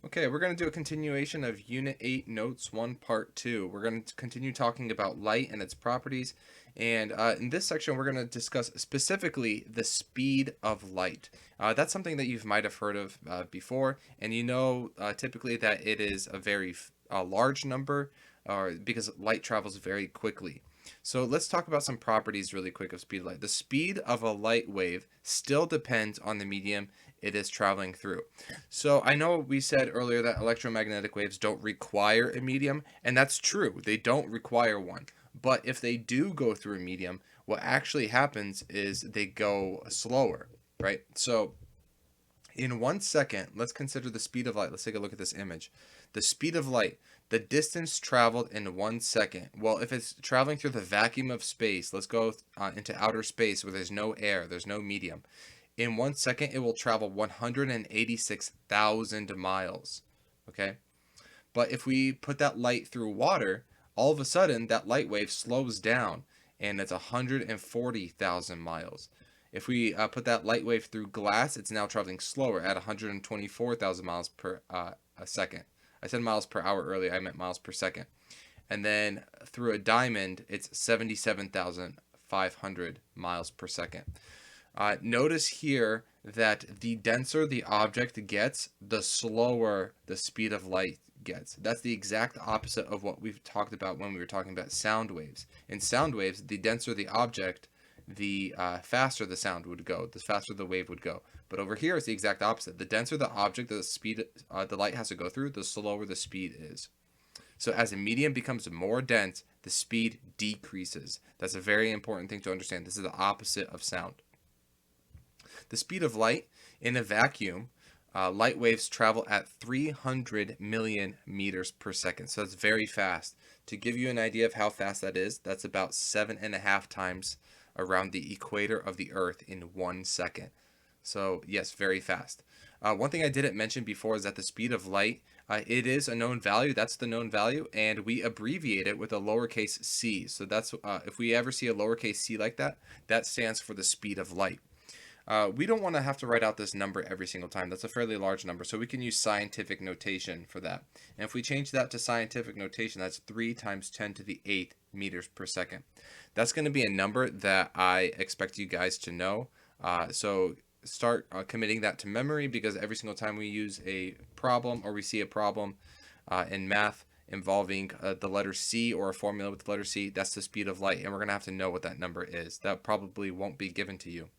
Okay, we're going to do a continuation of Unit 8, Notes 1, Part 2. We're going to continue talking about light and its properties. And in this section, we're going to discuss specifically the speed of light. That's something that you might have heard of before. And you know typically that it is a very large number because light travels very quickly. So let's talk about some properties really quick of speed of light. The speed of a light wave still depends on the medium it is traveling through. So I know we said earlier that electromagnetic waves don't require a medium, and that's true. They don't require one. But if they do go through a medium, what actually happens is they go slower, right? So in 1 second, let's consider the speed of light. Let's take a look at this image. The speed of light, the distance traveled in 1 second. Well, if it's traveling through the vacuum of space, let's go into outer space where there's no air, there's no medium. In 1 second, it will travel 186,000 miles. Okay? But if we put that light through water, all of a sudden that light wave slows down and it's 140,000 miles. If we put that light wave through glass, it's now traveling slower at 124,000 miles per a second. I said miles per hour earlier, I meant miles per second. And then through a diamond, it's 77,500 miles per second. Notice here that the denser the object gets, the slower the speed of light gets. That's the exact opposite of what we've talked about when we were talking about sound waves. In sound waves, the denser the object, the faster the sound would go, the faster the wave would go. But over here, it's the exact opposite. The denser the object, the speed the light has to go through, the slower the speed is. So as a medium becomes more dense, the speed decreases. That's a very important thing to understand. This is the opposite of sound. The speed of light in a vacuum, light waves travel at 300 million meters per second. So that's very fast. To give you an idea of how fast that is, that's about 7.5 times around the equator of the Earth in 1 second. So yes, very fast. One thing I didn't mention before is that the speed of light, it is a known value. That's the known value, and we abbreviate it with a lowercase c. So that's if we ever see a lowercase c like that, that stands for the speed of light. We don't want to have to write out this number every single time. That's a fairly large number, so we can use scientific notation for that. And if we change that to scientific notation, that's 3 times 10 to the 8th meters per second. That's going to be a number that I expect you guys to know. So start committing that to memory, because every single time we use a problem or we see a problem in math involving the letter C or a formula with the letter C, that's the speed of light, and we're going to have to know what that number is. That probably won't be given to you.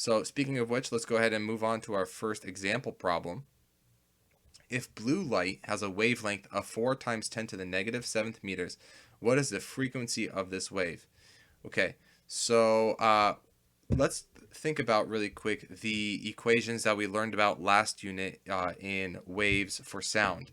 So speaking of which, let's go ahead and move on to our first example problem. If blue light has a wavelength of 4 times 10 to the negative 7th meters, what is the frequency of this wave? Okay, so let's think about really quick the equations that we learned about last unit in waves for sound.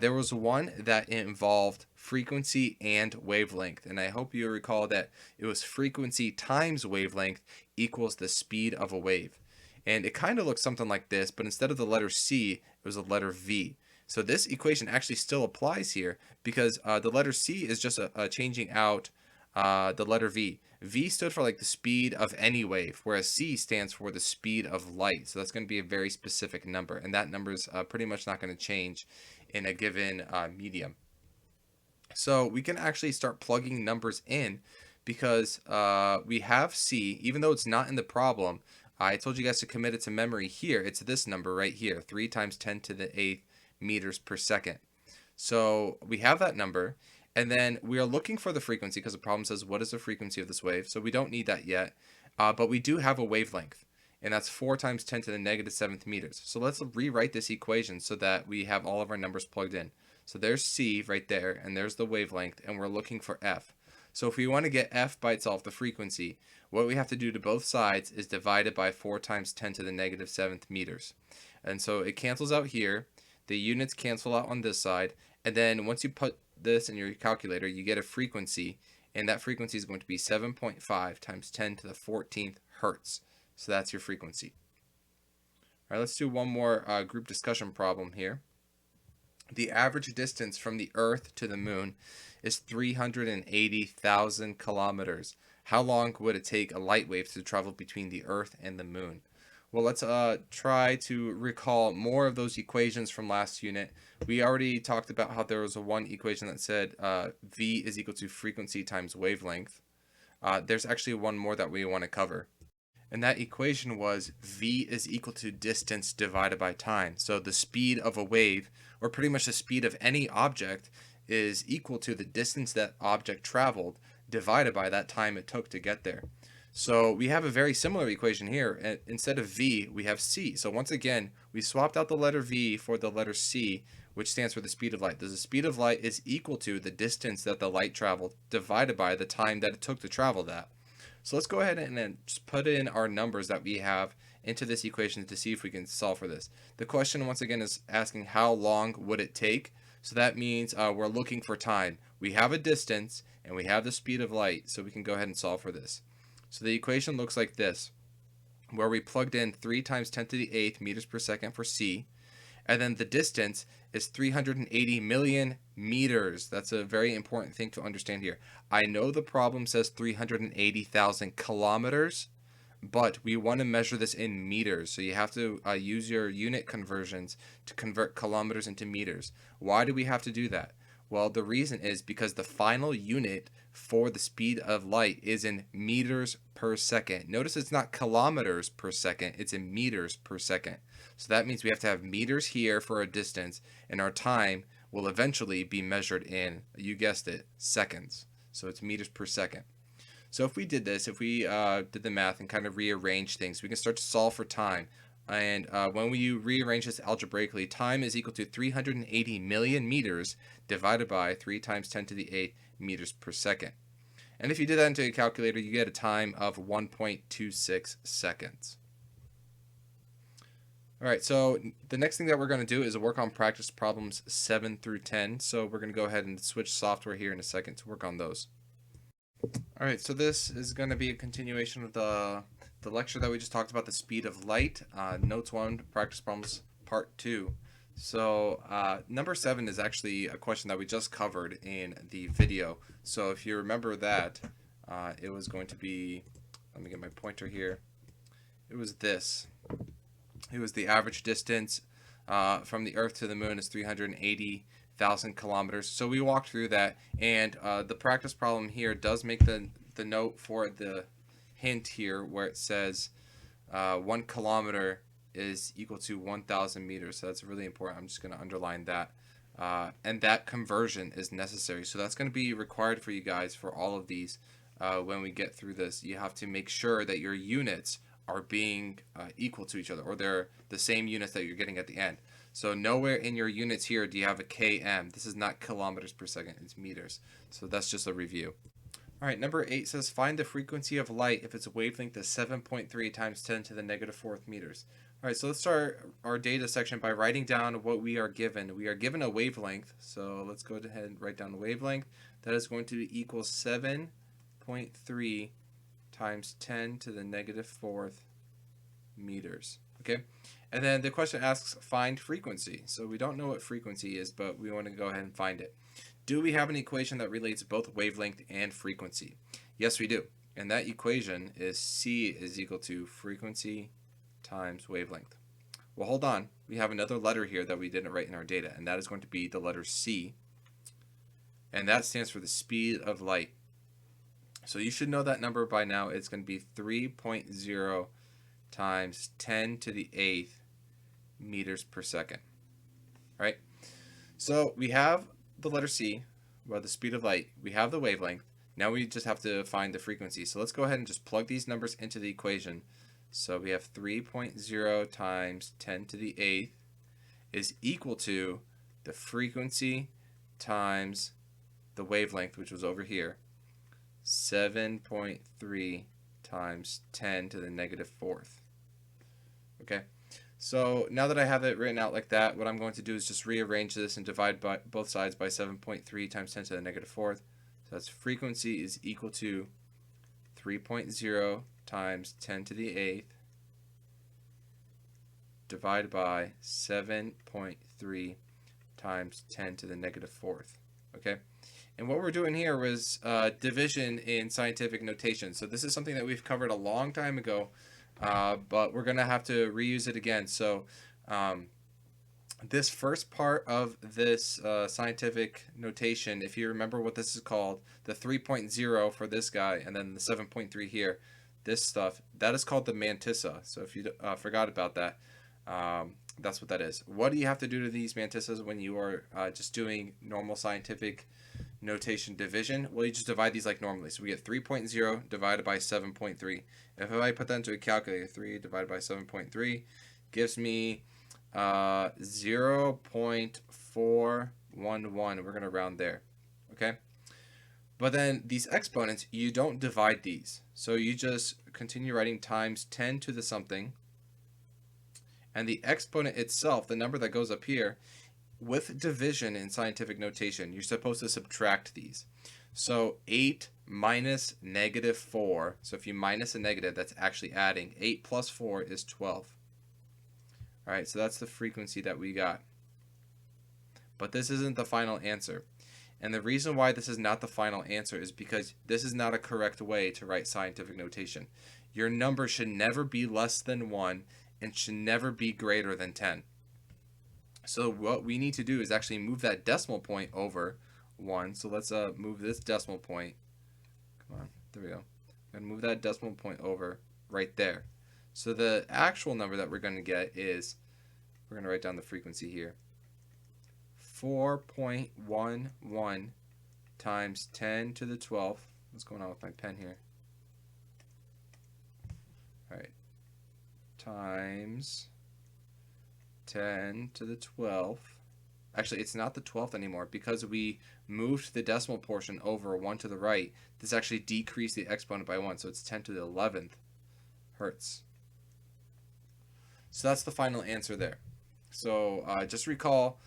There was one that involved frequency and wavelength, and I hope you recall that it was frequency times wavelength equals the speed of a wave. And it kind of looks something like this, but instead of the letter C, it was a letter V. So this equation actually still applies here, because the letter C is just changing out the letter V. V stood for like the speed of any wave, whereas C stands for the speed of light. So that's going to be a very specific number, and that number is pretty much not going to change in a given medium. So we can actually start plugging numbers in, because we have C, even though it's not in the problem. I told you guys to commit it to memory here. It's this number right here, 3 times 10 to the 8th meters per second. So we have that number, and then we are looking for the frequency, because the problem says what is the frequency of this wave. So we don't need that yet, but we do have a wavelength, and that's 4 times 10 to the negative 7th meters. So let's rewrite this equation so that we have all of our numbers plugged in. So there's C right there, and there's the wavelength, and we're looking for F. So if we want to get F by itself, the frequency, what we have to do to both sides is divide it by 4 times 10 to the negative 7th meters. And so it cancels out here. The units cancel out on this side. And then once you put this in your calculator, you get a frequency. And that frequency is going to be 7.5 times 10 to the 14th hertz. So that's your frequency. All right, let's do one more group discussion problem here. The average distance from the Earth to the Moon is 380,000 kilometers. How long would it take a light wave to travel between the Earth and the Moon? Well, let's try to recall more of those equations from last unit. We already talked about how there was one equation that said V is equal to frequency times wavelength. There's actually one more that we want to cover. And that equation was V is equal to distance divided by time. So the speed of a wave, or pretty much the speed of any object, is equal to the distance that object traveled divided by that time it took to get there. So we have a very similar equation here. Instead of V, we have C. So once again, we swapped out the letter V for the letter C, which stands for the speed of light. The speed of light is equal to the distance that the light traveled divided by the time that it took to travel that. So let's go ahead and then just put in our numbers that we have into this equation to see if we can solve for this. The question once again is asking how long would it take? So that means we're looking for time. We have a distance and we have the speed of light, so we can go ahead and solve for this. So the equation looks like this, where we plugged in 3 times 10 to the 8th meters per second for C, and then the distance is 380 million meters. That's a very important thing to understand here. I know the problem says 380,000 kilometers, but we want to measure this in meters. So you have to use your unit conversions to convert kilometers into meters. Why do we have to do that? Well, the reason is because the final unit for the speed of light is in meters per second. Notice it's not kilometers per second, it's in meters per second. So that means we have to have meters here for a distance, and our time will eventually be measured in, you guessed it, seconds. So it's meters per second. So if we did this, if we did the math and kind of rearrange things, we can start to solve for time. And when we rearrange this algebraically, time is equal to 380 million meters divided by 3 times 10 to the 8th meters per second. And if you did that into a calculator, you get a time of 1.26 seconds. All right, so the next thing that we're going to do is work on practice problems 7 through 10. So we're going to go ahead and switch software here in a second to work on those. All right, so this is going to be a continuation of the lecture that we just talked about, the speed of light, notes 1, practice problems part 2. So number 7 is actually a question that we just covered in the video. So if you remember that, it was going to be, let me get my pointer here. It was this. It was the average distance from the Earth to the Moon is 380,000 kilometers. So we walked through that, and the practice problem here does make the note for the hint here where it says 1 kilometer is equal to 1,000 meters. So that's really important. I'm just going to underline that. And that conversion is necessary. So that's going to be required for you guys for all of these when we get through this. You have to make sure that your units are being equal to each other, or they're the same units that you're getting at the end. So nowhere in your units here do you have a km. This is not kilometers per second, it's meters. So that's just a review. All right, number 8 says find the frequency of light if its wavelength is 7.3 times 10 to the negative 4th meters. All right, so let's start our data section by writing down what we are given. We are given a wavelength, so let's go ahead and write down the wavelength. That is going to equal 7.3 times 10 to the negative 4th meters. Okay, and then the question asks find frequency. So we don't know what frequency is, but we want to go ahead and find it. Do we have an equation that relates both wavelength and frequency? Yes, we do. And that equation is C is equal to frequency times wavelength. Well, hold on. We have another letter here that we didn't write in our data, and that is going to be the letter C. And that stands for the speed of light. So you should know that number by now. It's going to be 3.0 times 10 to the 8th meters per second. All right. So we have the letter C, well, the speed of light. We have the wavelength. Now we just have to find the frequency. So let's go ahead and just plug these numbers into the equation. So we have 3.0 times 10 to the 8th is equal to the frequency times the wavelength, which was over here, 7.3 times 10 to the negative 4th. Okay, so now that I have it written out like that, what I'm going to do is just rearrange this and divide by both sides by 7.3 times 10 to the negative 4th. So that's frequency is equal to 3.0 times 10 to the 8th divided by 7.3 times 10 to the negative 4th. Okay, and what we're doing here was division in scientific notation. So this is something that we've covered a long time ago. but we're going to have to reuse it again. So this first part of this scientific notation, if you remember what this is called, the 3.0 for this guy, and then the 7.3 here, this stuff, that is called the mantissa. So if you forgot about that, that's what that is. What do you have to do to these mantissas when you are just doing normal scientific notation division? Well, you just divide these like normally. So we get 3.0 divided by 7.3. If I put that into a calculator, 3 divided by 7.3 gives me 0.411. We're going to round there. Okay? But then these exponents, you don't divide these. So you just continue writing times 10 to the something. And the exponent itself, the number that goes up here, with division in scientific notation, you're supposed to subtract these. So 8 minus negative 4. So if you minus a negative, that's actually adding. 8 plus 4 is 12. All right, so that's the frequency that we got. But this isn't the final answer. And the reason why this is not the final answer is because this is not a correct way to write scientific notation. Your number should never be less than 1 and should never be greater than 10. So what we need to do is actually move that decimal point over 1. So let's move this decimal point. Come on, there we go. I'm going to move that decimal point over right there. So the actual number that we're going to get is, we're going to write down the frequency here, 4.11 times 10 to the 12th. What's going on with my pen here? All right. Times 10 to the 12th. Actually, it's not the 12th anymore because we moved the decimal portion over 1 to the right. This actually decreased the exponent by 1, so it's 10 to the 11th hertz. So that's the final answer there. So just recall,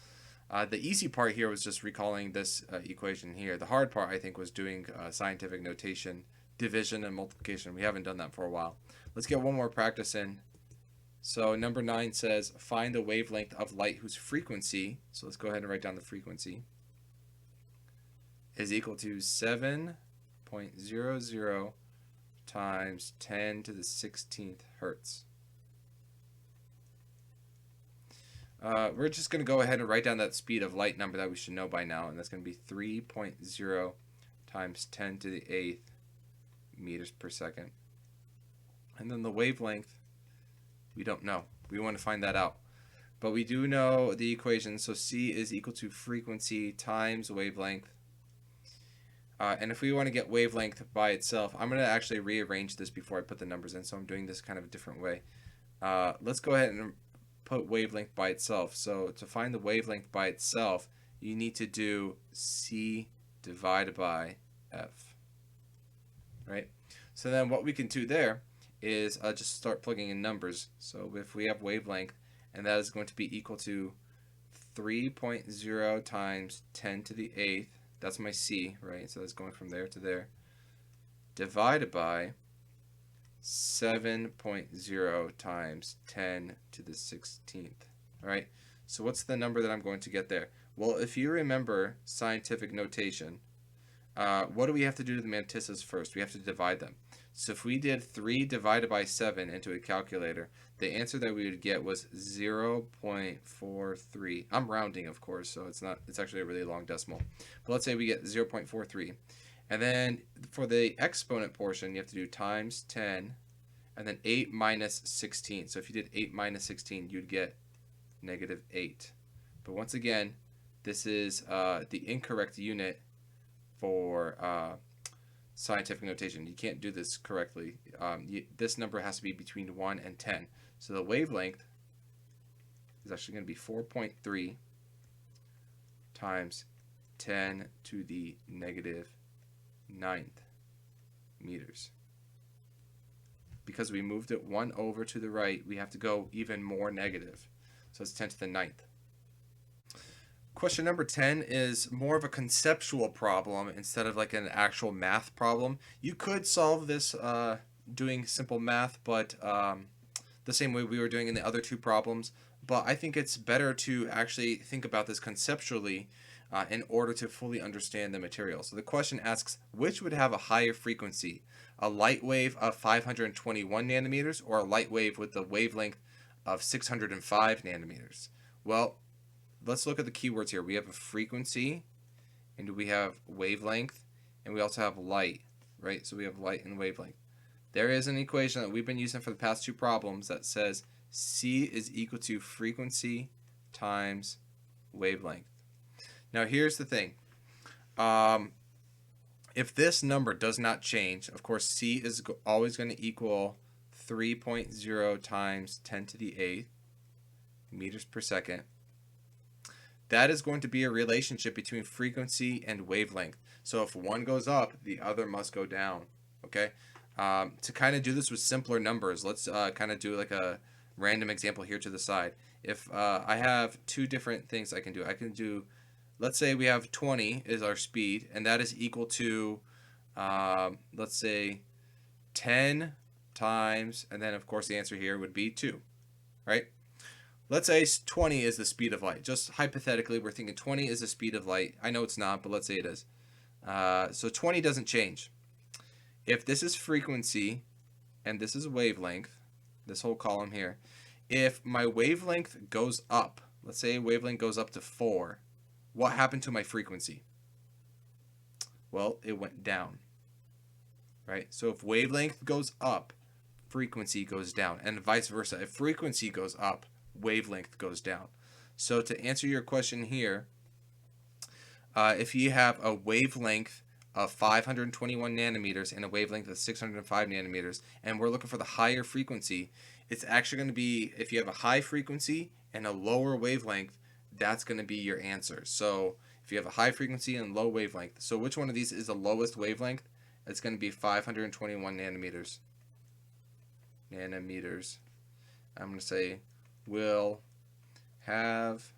the easy part here was just recalling this equation here. The hard part, I think, was doing scientific notation, division, and multiplication. We haven't done that for a while. Let's get one more practice in. So number 9 says, find the wavelength of light whose frequency, so let's go ahead and write down the frequency, is equal to 7.00 times 10 to the 16th hertz. We're just going to go ahead and write down that speed of light number that we should know by now, and that's going to be 3.0 times 10 to the 8th meters per second. And then the wavelength, we don't know. We want to find that out. But we do know the equation, so C is equal to frequency times wavelength. And if we want to get wavelength by itself, I'm going to actually rearrange this before I put the numbers in, so I'm doing this kind of a different way. Let's go ahead and put wavelength by itself. So to find the wavelength by itself, you need to do C divided by F. Right? So then what we can do there is just start plugging in numbers. So if we have wavelength, and that is going to be equal to 3.0 times 10 to the 8th, that's my C, right? So that's going from there to there, divided by 7.0 times 10 to the 16th. All right, so what's the number that I'm going to get there? Well, if you remember scientific notation, what do we have to do to the mantissas first? We have to divide them. So if we did 3 divided by 7 into a calculator, the answer that we would get was 0.43. I'm rounding, of course, so it's actually a really long decimal. But let's say we get 0.43. And then for the exponent portion, you have to do times 10, and then 8 minus 16. So if you did 8 minus 16, you'd get negative 8. But once again, this is the incorrect unit for scientific notation. You can't do this correctly. This number has to be between 1 and 10. So the wavelength is actually going to be 4.3 times 10 to the negative 9th meters. Because we moved it 1 over to the right, we have to go even more negative. So it's 10 to the 9th. Question number 10 is more of a conceptual problem instead of like an actual math problem. You could solve this doing simple math, but the same way we were doing in the other two problems, but I think it's better to actually think about this conceptually in order to fully understand the material. So the question asks, which would have a higher frequency, a light wave of 521 nanometers or a light wave with the wavelength of 605 nanometers? Well, let's look at the keywords here. We have a frequency, and we have wavelength, and we also have light, right? So we have light and wavelength. There is an equation that we've been using for the past two problems that says C is equal to frequency times wavelength. Now here's the thing. If this number does not change, of course C is always going to equal 3.0 times 10 to the 8th meters per second. That is going to be a relationship between frequency and wavelength. So if one goes up, the other must go down. Okay? To kind of do this with simpler numbers, let's kind of do like a random example here to the side. If I have two different things I can do, let's say we have 20 is our speed, and that is equal to, let's say, 10 times, and then of course the answer here would be 2, right? Let's say 20 is the speed of light. Just hypothetically, we're thinking 20 is the speed of light. I know it's not, but let's say it is. So 20 doesn't change. If this is frequency and this is wavelength, this whole column here, if my wavelength goes up, let's say wavelength goes up to 4, what happened to my frequency? Well, it went down, right? So if wavelength goes up, frequency goes down, and vice versa. If frequency goes up, wavelength goes down. So to answer your question here, if you have a wavelength of 521 nanometers and a wavelength of 605 nanometers, and we're looking for the higher frequency, it's actually going to be, if you have a high frequency and a lower wavelength, that's going to be your answer. So if you have a high frequency and low wavelength, so which one of these is the lowest wavelength? It's going to be 521 nanometers. I'm going to say will have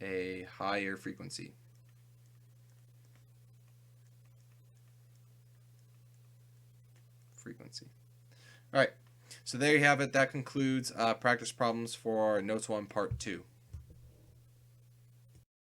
a higher frequency. All right, so there you have it. That concludes practice problems for Notes 1 Part 2.